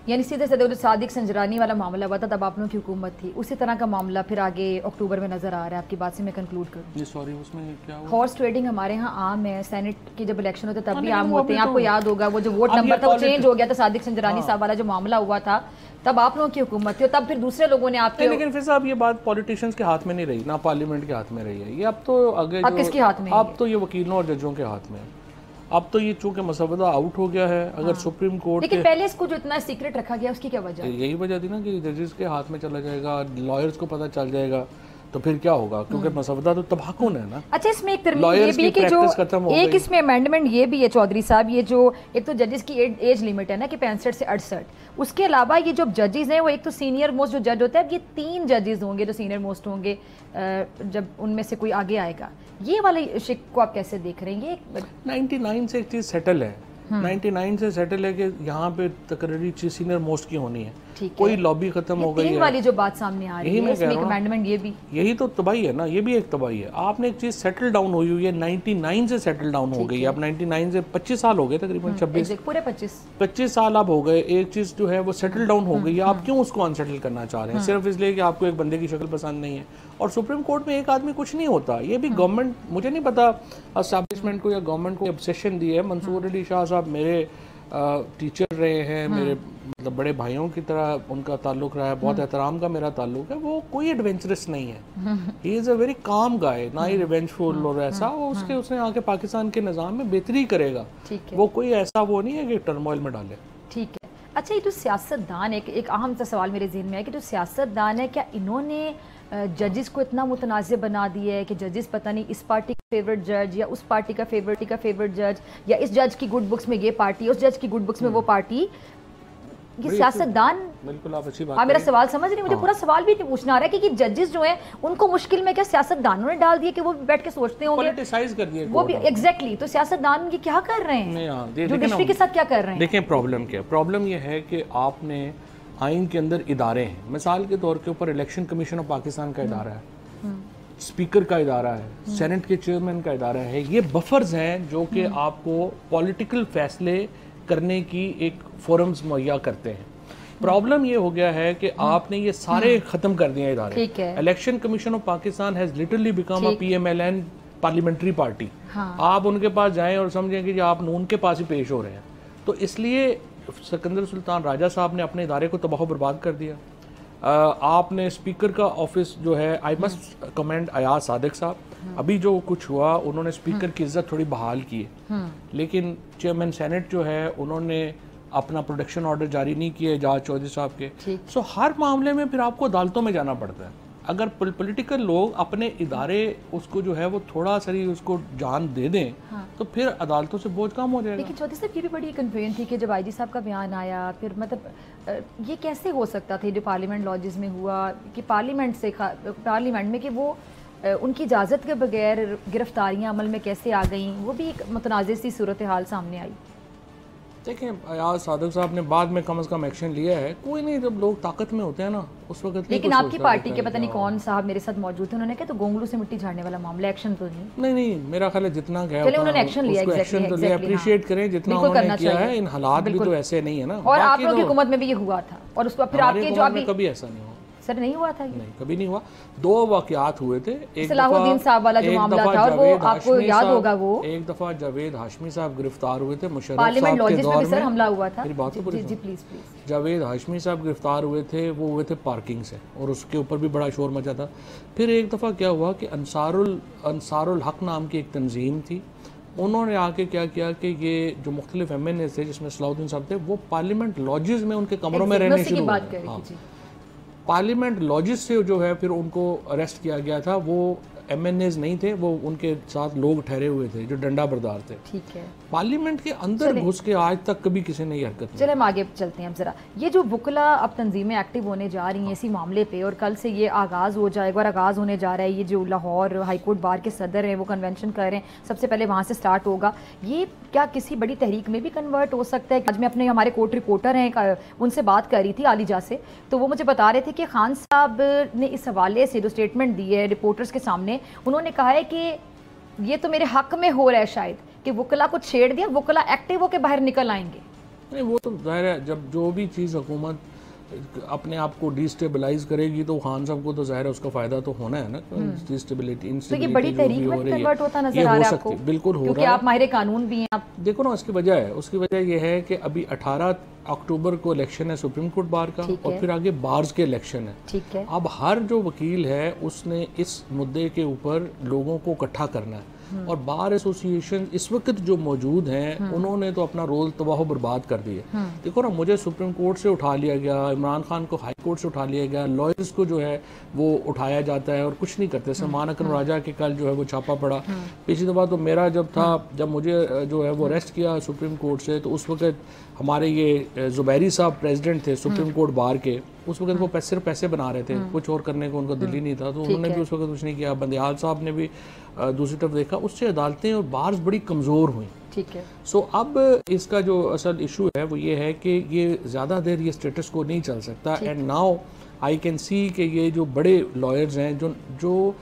यानी सीधे सीधे सादिक संजरानी वाला मामला हुआ था तब आप लोगों की हुकूमत थी, उसी तरह का मामला फिर आगे अक्टूबर में नजर आ रहा है। आपकी बात से मैं कंक्लूड करूँ, सॉरी, उसमें क्या हुआ? हॉर्स ट्रेडिंग हमारे यहाँ आम है, सेनेट की जब इलेक्शन होते तब भी आम होते हैं। आपको याद होगा वो जो वोट नंबर था वो चेंज हो गया था, सादिक संजरानी साहब वाला जो मामला हुआ था तब आप लोगों की हुकूमत थी और तब फिर दूसरे लोगों ने आपके। लेकिन फिर साहब ये बात पॉलिटिशियंस के हाथ में नहीं रही ना, पार्लियामेंट के हाथ में रही है ये। अब तो आगे किसके हाथ में? अब तो ये वकीलों और जजों के हाथ में। अब तो ये चूंकि मसवदा आउट हो गया है, अगर सुप्रीम कोर्ट, लेकिन पहले इसको जो इतना सीक्रेट रखा गया उसकी क्या वजह? यही वजह थी ना कि जजेस के हाथ में चला जाएगा, लॉयर्स को पता चल जाएगा, तो फिर क्या होगा, क्योंकि मसवदा तो तबाहकुन है ना। अच्छा, इसमें एक तरमीम ये भी कि जो एक इसमें अमेंडमेंट ये भी है चौधरी साहब, ये जो एक तो जजेस की एज लिमिट है ना कि 65 से 68, उसके अलावा ये जो जजेस हैं वो एक तो सीनियर मोस्ट जो जज होता है, ये 3 जजेस होंगे जो सीनियर मोस्ट होंगे जब उनमें से कोई आगे आएगा। ये वाले शिक को आप कैसे देख रहे हैं? ये 99 से एक चीज़ सेटल है, 99 से सेटल है कि यहाँ पे तकरीरी चीज सीनियर मोस्ट की होनी है। ठीक है। कोई लॉबी खत्म हो गई है। वाली जो बात सामने आ रही है, इसमें एक अमेंडमेंट ये भी, यही तो तबाही है ना, ये भी एक तबाही है। आपने एक चीज सेटल डाउन हुई है, 99 से सेटल डाउन हो गई है। अब 99 से 25 साल हो गए, तकरीबन 26 पूरे 25 साल अब हो गए। एक चीज जो है वो सेटल डाउन हो गई है, आप क्यों उसको अनसेटल करना चाह रहे हैं? सिर्फ इसलिए कि आपको एक बंदे की शक्ल पसंद नहीं है। और सुप्रीम कोर्ट में एक आदमी कुछ नहीं होता, ये भी गवर्नमेंट, मुझे नहीं पता एस्टैब्लिशमेंट को या गवर्नमेंट को ऑब्सेशन दी है। मंसूर अली शाह साहब मेरे टीचर रहे हैं, मेरे मतलब बड़े भाइयों की तरह उनका ताल्लुक रहा है, बहुत एहतराम का मेरा ताल्लुक है। वो कोई एडवेंचरस नहीं है, he is a very calm गाय, ना ही रिवेंजफुल और ऐसा। वो उसने आके पाकिस्तान के निज़ाम में बेहतरी करेगा, वो कोई ऐसा वो नहीं है कि टर्मोइल में डाले। ठीक है। अच्छा, ये जो सियासतदान है, एक अहम सा सवाल मेरे ज़हन में है कि जो सियासतदान है, क्या इन्होंने जजेस को इतना मुतनाज़ बना दिया है कि जजेस पता नहीं इस पार्टी का फेवरेट जज या उस पार्टी का फेवरेट जज, या इस जज की गुड बुक्स में ये पार्टी, उस जज की गुड बुक्स में वो पार्टी, ये सियासतदान। बिल्कुल आप अच्छी बात। हाँ, मेरा सवाल समझ नहीं, मुझे पूरा सवाल भी नहीं पूछना आ रहा है कि जजेस जो हैं उनको मुश्किल में क्या सियासतदानों ने डाल दिए कि वो बैठ के सोचते होंगे, पॉलिटिसाइज कर दिए वो भी। एग्जैक्टली, तो सियासतदान ये क्या कर रहे हैं, जुडिशरी के साथ क्या कर रहे हैं? देखें प्रॉब्लम क्या है। प्रॉब्लम ये है कि आपने आइन के अंदर इदारे हैं, मिसाल के तौर के ऊपर इलेक्शन कमीशन ऑफ पाकिस्तान का इदारा है, स्पीकर का इदारा है, सेनेट के चेयरमैन का इदारा है। ये बफर्स हैं जो कि आपको पॉलिटिकल फैसले करने की एक फोरम्स मुहैया करते हैं। प्रॉब्लम ये हो गया है कि आपने ये सारे खत्म कर दिए इदारे। Election commission of Pakistan has literally become a PMLN parliamentary party. आप उनके पास जाएं और समझें कि आप नून के पास ही पेश हो रहे हैं। तो इसलिए सिकंदर सुल्तान राजा साहब ने अपने इदारे को तबाह बर्बाद कर दिया। आपने स्पीकर का ऑफिस जो है, I must comment Ayaz Sadiq साहब, अभी जो कुछ हुआ उन्होंने स्पीकर की इज्जत थोड़ी बहाल की है, लेकिन चेयरमैन सेनेट जो है उन्होंने अपना प्रोटेक्शन ऑर्डर जारी नहीं किए एजाज चौधरी साहब के। सो हर मामले में फिर आपको अदालतों में जाना पड़ता है। अगर पॉलिटिकल लोग अपने इदारे उसको जो है वो थोड़ा सा उसको जान दे दें, तो फिर अदालतों से बोझ कम हो जाएगा। लेकिन चौधरी साहब, ये भी बड़ी कन्फ्यूजन थी कि जब IG साहब का बयान आया, फिर मतलब ये कैसे हो सकता था जो पार्लियामेंट लॉजेस में हुआ कि पार्लियामेंट में कि वो उनकी इजाज़त के बगैर गिरफ्तारियां अमल में कैसे आ गई, वो भी एक मुतनाज़ सी सूरत हाल सामने आई। देखें, अयाज सादिक साहब ने बाद में कम से कम एक्शन लिया है। कोई नहीं, जब लोग ताकत में होते हैं ना उस वक्त। लेकिन आपकी पार्टी के पता नहीं कौन साहब मेरे साथ मौजूद थे, उन्होंने कहा तो गोंगलू से मिट्टी झाड़ने वाला मामला, एक्शन तो नहीं। मेरा ख्याल है जितना गया उन्होंने एक्शन लिया, एक्शन तो लिया, अप्रिशिएट करें जितना उन्होंने किया है। इन हालात भी तो ऐसे नहीं है ना, और आप लोगों की हुकूमत में भी ये हुआ था, और उसको फिर आपके जो अभी कभी ऐसा नहीं हुआ सर, नहीं हुआ था ये? नहीं, कभी नहीं हुआ। 2 वाक़यात हुए थे। एक सलाहुद्दीन साहब वाला जो मामला था, और वो आपको याद होगा, वो एक दफ़ा जावेद हाशमी साहब गिरफ्तार हुए थे मुशर्रफ पार्लियामेंट साहब के दौर में, सर हमला हुआ था। जी प्लीज। जावेद हाशमी साहब गिरफ्तार हुए थे, वो हुए थे पार्किंग से, और उसके ऊपर भी बड़ा शोर मचा था। फिर एक दफ़ा क्या हुआ कि अंसारुल हक नाम की एक तंजीम थी, उन्होंने आके क्या किया कि ये जो मुख्तलिफ MNA थे जिसमें सलाहुद्दीन साहब थे, वो पार्लियामेंट लॉजेस में उनके कमरों में रहने शुरू हुए। पार्लियामेंट लॉजिस से जो है फिर उनको अरेस्ट किया गया था। वो MNAs नहीं थे, वो उनके साथ लोग ठहरे हुए थे जो डंडा बरदार थे। ठीक है। पार्लियामेंट के अंदर घुस के आज तक कभी किसी ने ये हरकत नहीं। चले हम आगे चलते हैं। अब जरा ये जो वकला अब तंजीमें एक्टिव होने जा रही हैं इसी मामले पे, और कल से ये आगाज़ हो जाएगा, और आगाज़ होने जा रहा है। ये जो लाहौर हाईकोर्ट बार के सदर हैं वो कन्वेंशन कर रहे हैं, सबसे पहले वहाँ से स्टार्ट होगा। ये क्या किसी बड़ी तहरीक में भी कन्वर्ट हो सकता है? आज मैं अपने हमारे कोर्ट रिपोर्टर हैं उनसे बात कर रही थी आलिजा से, तो वो मुझे बता रहे थे कि खान साहब ने इस हवाले से जो स्टेटमेंट दी है रिपोर्टर्स के सामने, उन्होंने कहा है कि ये तो मेरे हक में हो रहा है शायद कि वकला को छेड़ दिया, वकला एक्टिव होकर बाहर निकल आएंगे। नहीं, वो तो जाहिर है, जब जो भी चीज़ हुकूमत अपने आप को डिस्टेबलाइज करेगी तो खान साहब को तो जाहिर है उसका फायदा तो होना है ना। डिस्टेबिलिटी, तो ये बड़ी तहरीक में कन्वर्ट होता नजर आ रहा है आपको? बिल्कुल हो रहा है, क्योंकि आप माहिर कानून भी हैं। आप देखो ना, उसकी वजह ये है कि अभी 18 अक्टूबर को इलेक्शन है सुप्रीम कोर्ट बार का, और फिर आगे बार्स के इलेक्शन है। ठीक है। अब हर जो वकील है उसने इस मुद्दे के ऊपर लोगों को इकट्ठा करना है, और बार एसोसिएशन इस वक्त जो मौजूद हैं उन्होंने तो अपना रोल तबाह बर्बाद कर दिया। देखो ना, मुझे सुप्रीम कोर्ट से उठा लिया गया, इमरान खान को हाई कोर्ट से उठा लिया गया, लॉयर्स को जो है वो उठाया जाता है और कुछ नहीं करते। सलमान अकरम राजा के कल जो है वो छापा पड़ा। पिछली दफ़ा तो मेरा जब मुझे जो है वो अरेस्ट किया सुप्रीम कोर्ट से, तो उस वक्त हमारे ये जुबैरी साहब प्रेसिडेंट थे सुप्रीम कोर्ट बार के, उस वक्त वो सिर्फ पैसे बना रहे थे, कुछ और करने को उनका दिल ही नहीं था, तो उन्होंने भी उस वक्त कुछ नहीं किया। बंदियाल साहब ने भी दूसरी तरफ देखा, उससे अदालतें और बार्स बड़ी कमज़ोर हुई। ठीक है। सो अब इसका जो असल इशू है वो ये है कि ये ज़्यादा देर ये स्टेटस को नहीं चल सकता। And now I can see कि ये जो बड़े लॉयर्स हैं जो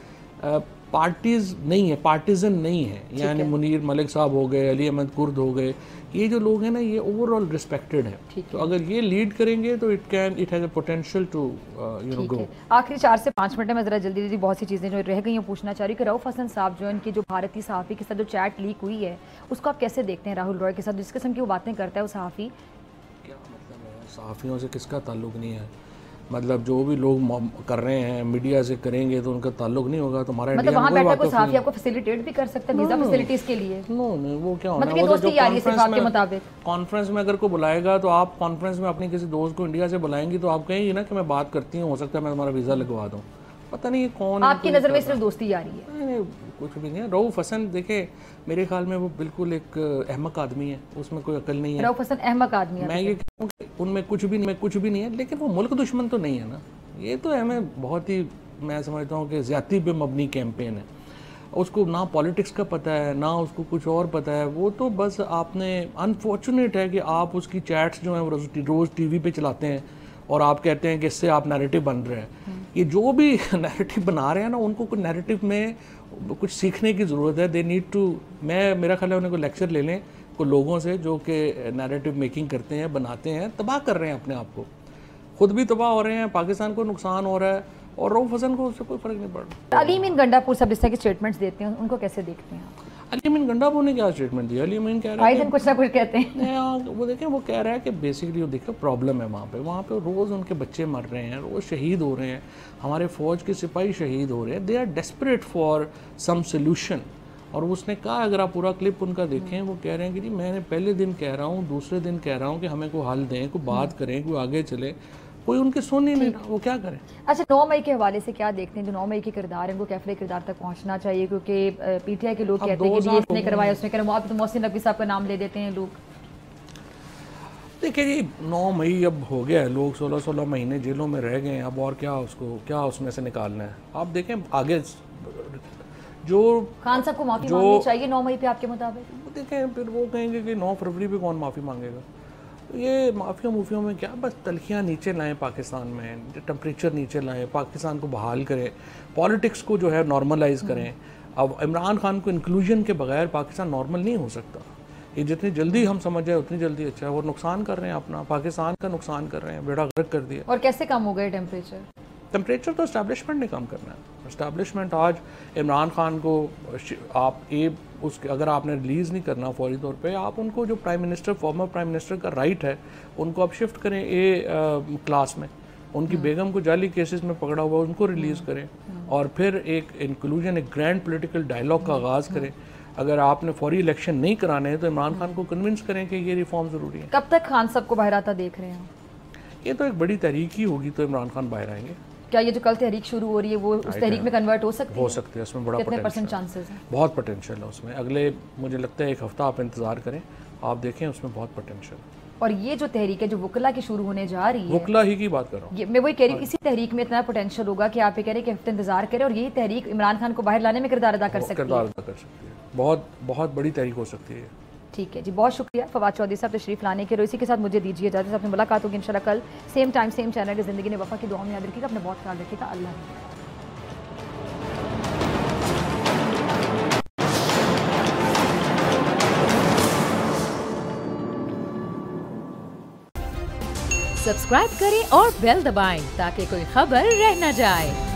पार्टीज नहीं है, पार्टीजन नहीं है, यानी मुनीर मलिक साहब हो गए, अली अहमद कुर्द हो गए, ये जो लोग हैं ना ये ओवरऑल रिस्पेक्टेड है। तो अगर ये लीड करेंगे तो it has a potential to you know go. आखिरी 4 से 5 मिनट में ज़रा जल्दी जल्दी बहुत सी चीज़ें जो रह गई हैं पूछना चाह रही हूँ कि रऊफ हसन साहब जो इनकी जो भारतीय सहाफ़ी के साथ जो चैट लीक हुई है उसको आप कैसे देखते हैं? राहुल रॉय के साथ जिस किस्म की वो बातें करता है वो सहाफ़ी, क्या मतलब है? सहाफ़ियों से किसका ताल्लुक़ नहीं है? मतलब जो भी लोग कर रहे हैं मीडिया से करेंगे तो उनका ताल्लुक नहीं होगा। तो हमारा मतलब वहाँ बैठा कोई सहाफ़ी आपको फैसिलिटेट भी कर सकता है वीज़ा फैसिलिटीज के लिए? नो वो क्या होना मतलब कि दोस्ती यारी सिर्फ आपके मुताबिक? कॉन्फ्रेंस में अगर कोई बुलाएगा तो आप कॉन्फ्रेंस में अपने किसी दोस्त को इंडिया से बुलाएंगी तो आप कहेंगे ना कि मैं बात करती हूँ, हो सकता है मैं तुम्हारा वीज़ा लगवा दूँ। पता नहीं कौन आपकी नज़र में सिर्फ दोस्ती यारी है? नहीं, कुछ भी नहीं है। रऊफ हसन देखे मेरे ख्याल में वो बिल्कुल एक अहमक आदमी है, उसमें कोई अकल नहीं है। रऊफ हसन अहमक आदमी है? मैं ये कहूँ कि उनमें कुछ भी नहीं है, लेकिन वो मुल्क दुश्मन तो नहीं है ना। ये तो हमें बहुत ही, मैं समझता हूँ कि ज़्यादती पे मबनी कैंपेन है। उसको ना पॉलिटिक्स का पता है ना उसको कुछ और पता है। वो तो बस आपने, अनफॉर्चुनेट है कि आप उसकी चैट्स जो हैं वो रोज़ टीवी पे चलाते हैं और आप कहते हैं कि इससे आप नैरेटिव बन रहे हैं। ये जो भी नैरेटिव बना रहे हैं ना उनको कुछ नैरेटिव में कुछ सीखने की ज़रूरत है। दे नीड टू, मेरा ख्याल है उन्हें कोई लेक्चर ले लें कुछ लोगों से जो कि नैरेटिव मेकिंग करते हैं, बनाते हैं, तबाह कर रहे हैं अपने आप को, खुद भी तबाह हो रहे हैं, पाकिस्तान को नुकसान हो रहा है और रऊफ हसन को उससे कोई फ़र्क नहीं पड़ रहा। अली अमीन गंडापुर सब इस तरह के स्टेटमेंट्स देते हैं, उनको कैसे देखते हैं? अली अमीन गंडापुर ने क्या स्टेटमेंट दिया? अली अमीन कह रहा है कुछ ना कुछ कहते हैं। वो देखें, वो कह रहा है कि बेसिकली वो देखो प्रॉब्लम है वहाँ पे रोज़ उनके बच्चे मर रहे हैं, रोज़ शहीद हो रहे हैं, हमारे फ़ौज के सिपाही शहीद हो रहे हैं। They are desperate for some solution. और उसने कहा, अगर आप पूरा क्लिप उनका देखें, वो कह रहे हैं कि जी मैंने पहले दिन कह रहा हूँ, दूसरे दिन कह रहा हूँ कि हमें कोई हल दें, कोई बात करें, कोई आगे चले, कोई उनके सुन ही नहीं रहा, वो क्या करें? अच्छा, 9 मई के हवाले से क्या देखते हैं? जो 9 मई के किरदार हैं वो कैफले किरदार तक पहुंचना चाहिए, क्योंकि पीटीआई के लोग कहते हैं कि ये इसने करवाया, उसने करवाया, वहाँ पे तो मोहसिन नकवी साहब का नाम ले देते हैं लोग। देखिए जी, 9 मई अब हो गया है, लोग 16 महीने जेलों में रह गए हैं, अब और क्या उसमें से निकालना है? आप देखें आगे जो खान साहब को माफ़ी मांगनी चाहिए 9 मई पे आपके मुताबिक? देखें फिर वो कहेंगे कि 9 फरवरी पे कौन माफ़ी मांगेगा। ये माफिया में क्या, बस तलखियाँ नीचे लाएं, पाकिस्तान में टेम्परेचर नीचे लाएं, पाकिस्तान को बहाल करें, पॉलिटिक्स को जो है नॉर्मलाइज करें। अब इमरान खान को इंक्लूजन के बगैर पाकिस्तान नॉर्मल नहीं हो सकता। ये जितनी जल्दी हम समझ जाए उतनी जल्दी अच्छा है। वो नुकसान कर रहे हैं, अपना पाकिस्तान का नुकसान कर रहे हैं, बेड़ा गर्क कर दिया। और कैसे कम हो गए टेम्परेचर तो इस्टेब्लिशमेंट ने कम करना है। इस्टेब्लिशमेंट आज इमरान खान को आप उसके अगर आपने रिलीज़ नहीं करना फौरी तौर पे, आप उनको जो prime minister, former prime minister का राइट है, उनको आप शिफ्ट करें क्लास में। उनकी बेगम को जाली केसेस में पकड़ा हुआ, उनको रिलीज़ करें और फिर एक इंक्लूजन, एक ग्रैंड पॉलिटिकल डायलॉग का आगाज़ करें। अगर आपने फौरी इलेक्शन नहीं कराने हैं तो इमरान खान को कन्विंस करें कि ये रिफॉर्म ज़रूरी है। कब तक खान साहब को बाहर आता देख रहे हैं? ये तो एक बड़ी तहरीक ही होगी तो इमरान खान बाहर आएंगे। क्या ये जो कल तहरीक शुरू हो रही है वो उस तहरीक में कन्वर्ट हो सकती है? हो सकती है, उसमें बड़ा कितने % चांसेस हैं? बहुत पोटेंशियल है उसमें। अगले मुझे लगता है 1 हफ्ता आप इंतज़ार करें, आप देखें, उसमें बहुत पोटेंशियल है। और ये जो तहरीक है जो वकला की शुरू होने जा रही है, वकला ही की बात कर रहा हूँ मैं वही कह रही हूँ, इसी तहरीक में इतना पोटेंशियल होगा कि आप ये कह रहे हैं कि हफ्ते इंतजार करें और यही तहरीक इमरान खान को बाहर लाने में किरदार अदा कर सकती है। बहुत बड़ी तहरीक हो सकती है। ठीक है जी, बहुत शुक्रिया फवाद चौधरी साहब तशरीफ लाने के। इसी के साथ मुझे दीजिए इजाज़त। अपनी मुलाकात होगी इंशाल्लाह कल सेम टाइम सेम चैनल की ज़िंदगी ने वफा की दुआ में याद रखिएगा, अपने बहुत ख्याल रखिएगा। अल्लाह सब्सक्राइब करें और बेल दबाएं ताकि कोई खबर रह न जाए।